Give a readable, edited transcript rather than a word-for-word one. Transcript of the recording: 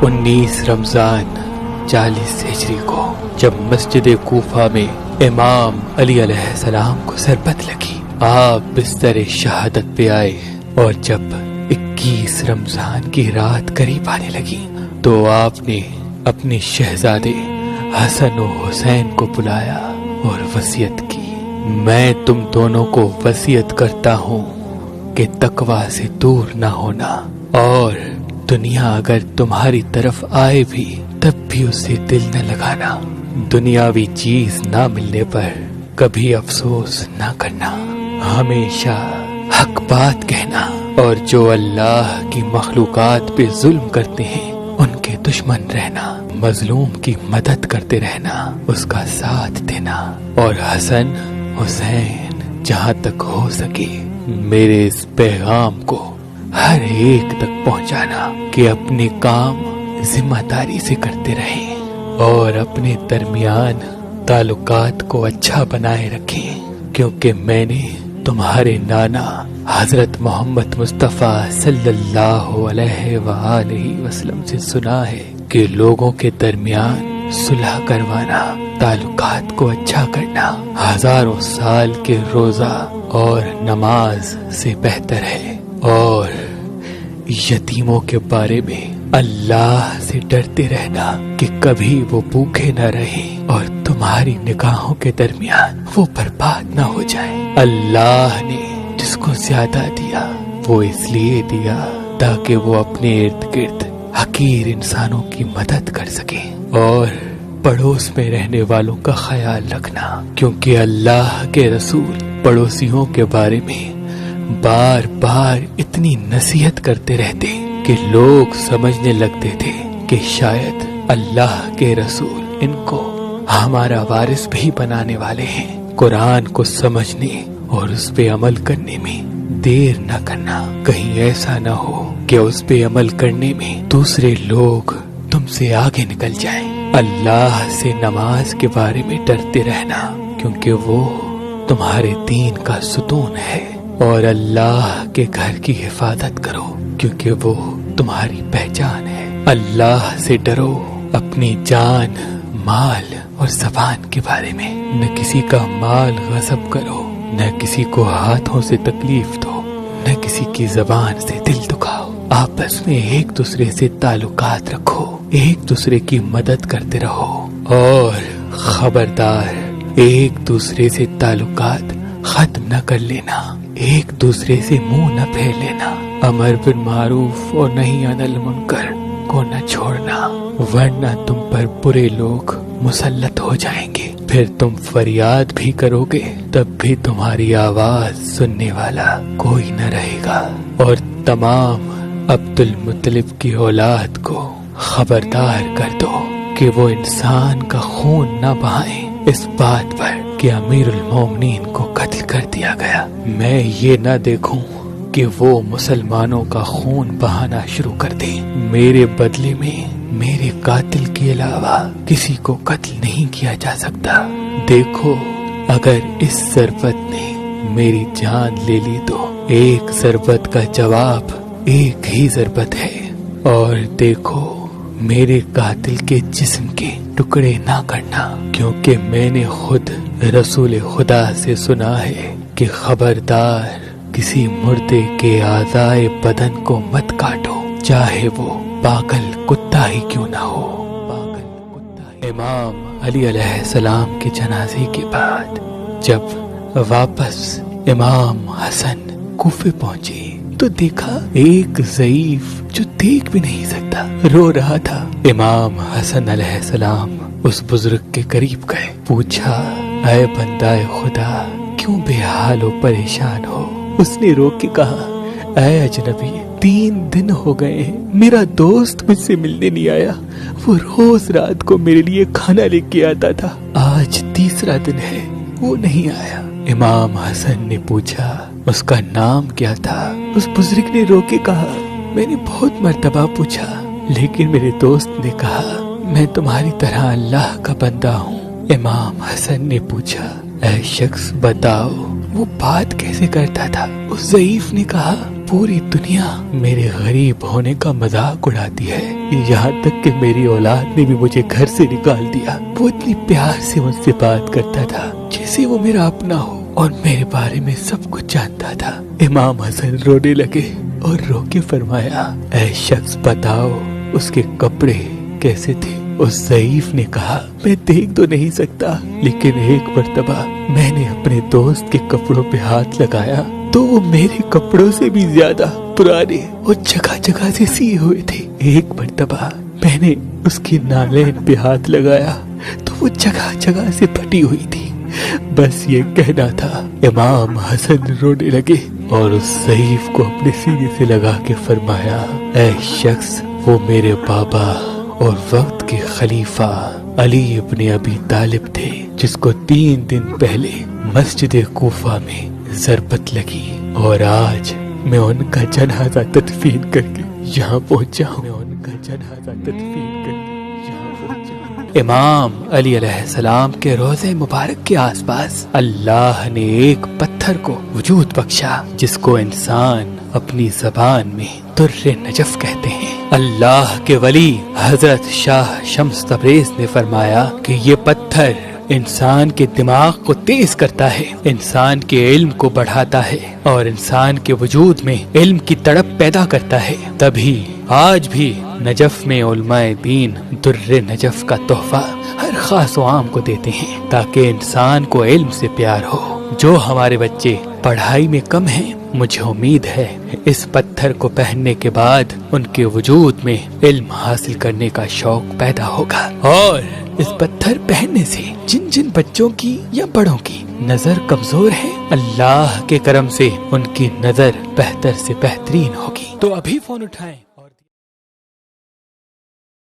19 رمضان 40 ہجری کو جب مسجد کوفہ میں امام علی علیہ السلام کو ضربت لگی، آپ بستر شہادت پہ آئے، اور جب 21 رمضان کی رات قریب آنے لگی تو آپ نے اپنے شہزادے حسن و حسین کو بلایا اور وصیت کی، میں تم دونوں کو وصیت کرتا ہوں کہ تقوی سے دور نہ ہونا، اور دنیا اگر تمہاری طرف آئے بھی تب بھی اسے دل نہ لگانا، دنیاوی چیز نہ ملنے پر کبھی افسوس نہ کرنا، ہمیشہ حق بات کہنا، اور جو اللہ کی مخلوقات پہ ظلم کرتے ہیں ان کے دشمن رہنا، مظلوم کی مدد کرتے رہنا، اس کا ساتھ دینا، اور حسن حسین جہاں تک ہو سکے میرے اس پیغام کو ہر ایک تک پہنچانا کہ اپنے کام ذمہ داری سے کرتے رہیں اور اپنے درمیان تعلقات کو اچھا بنائے رکھیں، کیونکہ میں نے تمہارے نانا حضرت محمد مصطفیٰ صلی اللہ علیہ وآلہ وسلم سے سنا ہے کہ لوگوں کے درمیان صلح کروانا، تعلقات کو اچھا کرنا ہزاروں سال کے روزہ اور نماز سے بہتر ہے، اور یتیموں کے بارے میں اللہ سے ڈرتے رہنا کہ کبھی وہ بھوکے نہ رہیں اور تمہاری نگاہوں کے درمیان وہ برباد نہ ہو جائے۔ اللہ نے جس کو زیادہ دیا وہ اس لیے دیا تاکہ وہ اپنے ارد گرد حقیر انسانوں کی مدد کر سکے، اور پڑوس میں رہنے والوں کا خیال رکھنا، کیونکہ اللہ کے رسول پڑوسیوں کے بارے میں بار بار اتنی نصیحت کرتے رہتے کہ لوگ سمجھنے لگتے تھے کہ شاید اللہ کے رسول ان کو ہمارا وارث بھی بنانے والے ہیں۔ قرآن کو سمجھنے اور اس پہ عمل کرنے میں دیر نہ کرنا، کہیں ایسا نہ ہو کہ اس پہ عمل کرنے میں دوسرے لوگ تم سے آگے نکل جائیں۔ اللہ سے نماز کے بارے میں ڈرتے رہنا، کیونکہ وہ تمہارے دین کا ستون ہے، اور اللہ کے گھر کی حفاظت کرو کیونکہ وہ تمہاری پہچان ہے۔ اللہ سے ڈرو اپنی جان، مال اور زبان کے بارے میں، نہ کسی کا مال غصب کرو، نہ کسی کو ہاتھوں سے تکلیف دو، نہ کسی کی زبان سے دل دکھاؤ، آپس میں ایک دوسرے سے تعلقات رکھو، ایک دوسرے کی مدد کرتے رہو، اور خبردار ایک دوسرے سے تعلقات ختم نہ کر لینا، ایک دوسرے سے منہ نہ پھیر لینا، امر بالمعروف اور نہی عن المنکر کو نہ چھوڑنا، ورنہ تم پر برے لوگ مسلط ہو جائیں گے، پھر تم فریاد بھی کرو گے تب بھی تمہاری آواز سننے والا کوئی نہ رہے گا، اور تمام عبد المطلب کی اولاد کو خبردار کر دو کہ وہ انسان کا خون نہ بہائیں اس بات پر کہ امیر المومنین کو قتل کر دیا گیا، میں یہ نہ دیکھوں کہ وہ مسلمانوں کا خون بہانا شروع کر دیں، میرے بدلے میں میرے قاتل کے علاوہ کسی کو قتل نہیں کیا جا سکتا، دیکھو اگر اس ضربت نے میری جان لے لی تو ایک ضربت کا جواب ایک ہی ضربت ہے، اور دیکھو میرے قاتل کے جسم کے ٹکڑے نہ کرنا، کیونکہ میں نے خود رسول خدا سے سنا ہے کہ خبردار کسی مردے کے اعضائے بدن کو مت کاٹو، چاہے وہ پاگل کتا ہی کیوں نہ ہو۔ امام علی علیہ السلام کے جنازے کے بعد جب واپس امام حسن کوفے پہنچے تو دیکھا ایک ضعیف جو دیکھ بھی نہیں سکتا رو رہا تھا۔ امام حسن علیہ السلام اس بزرگ کے قریب گئے، پوچھا اے بندہ خدا کیوں بے حال و پریشان ہو؟ اس نے رو کے کہا اے اجنبی 3 دن ہو گئے ہیں، میرا دوست مجھ سے ملنے نہیں آیا، وہ روز رات کو میرے لیے کھانا لے کے آتا تھا، آج تیسرا دن ہے وہ نہیں آیا۔ امام حسن نے پوچھا اس کا نام کیا تھا؟ اس بزرگ نے رو کے کہا میں نے بہت مرتبہ پوچھا لیکن میرے دوست نے کہا میں تمہاری طرح اللہ کا بندہ ہوں۔ امام حسن نے پوچھا اے شخص بتاؤ وہ بات کیسے کرتا تھا؟ اس ضعیف نے کہا پوری دنیا میرے غریب ہونے کا مذاق اڑاتی ہے، یہاں تک کہ میری اولاد نے بھی مجھے گھر سے نکال دیا۔ وہ اتنی پیار سے مجھ سے بات کرتا تھا جیسے وہ میرا اپنا ہو اور میرے بارے میں سب کچھ جانتا تھا۔ امام حسن رونے لگے اور رو کے فرمایا، اے شخص بتاؤ اس کے کپڑے کیسے تھے؟ اس ضعیف نے کہا، میں دیکھ تو نہیں سکتا، لیکن ایک مرتبہ میں نے اپنے دوست کے کپڑوں پہ ہاتھ لگایا تو وہ میرے کپڑوں سے بھی زیادہ پرانے اور جگہ جگہ سے سیے ہوئے تھے۔ ایک مرتبہ میں نے اس کی نالین پہ ہاتھ لگایا تو وہ جگہ جگہ سے پھٹی ہوئی تھی۔ بس یہ کہنا تھا۔ امام حسن رونے لگے اور اس ضعیف کو اپنے سینے سے لگا کے فرمایا، اے شخص، وہ میرے بابا اور وقت کے خلیفہ علی ابن ابی طالب تھے، جس کو 3 دن پہلے مسجد کوفہ میں ضربت لگی، اور آج میں ان کا جنازہ تدفین کر کے یہاں پہنچا ہوں۔ امام علی علیہ السلام کے روضے مبارک کے آس پاس اللہ نے ایک پتھر کو وجود بخشا، جس کو انسان اپنی زبان میں در نجف کہتے ہیں۔ اللہ کے ولی حضرت شاہ شمس تبریز نے فرمایا کہ یہ پتھر انسان کے دماغ کو تیز کرتا ہے، انسان کے علم کو بڑھاتا ہے اور انسان کے وجود میں علم کی تڑپ پیدا کرتا ہے۔ تبھی آج بھی نجف میں علماء دین در نجف کا تحفہ ہر خاص و عام کو دیتے ہیں تاکہ انسان کو علم سے پیار ہو۔ جو ہمارے بچے پڑھائی میں کم ہیں، مجھے امید ہے اس پتھر کو پہننے کے بعد ان کے وجود میں علم حاصل کرنے کا شوق پیدا ہوگا، اور اس پتھر پہننے سے جن جن بچوں کی یا بڑوں کی نظر کمزور ہے، اللہ کے کرم سے ان کی نظر بہتر سے بہترین ہوگی۔ تو ابھی فون اٹھائیں۔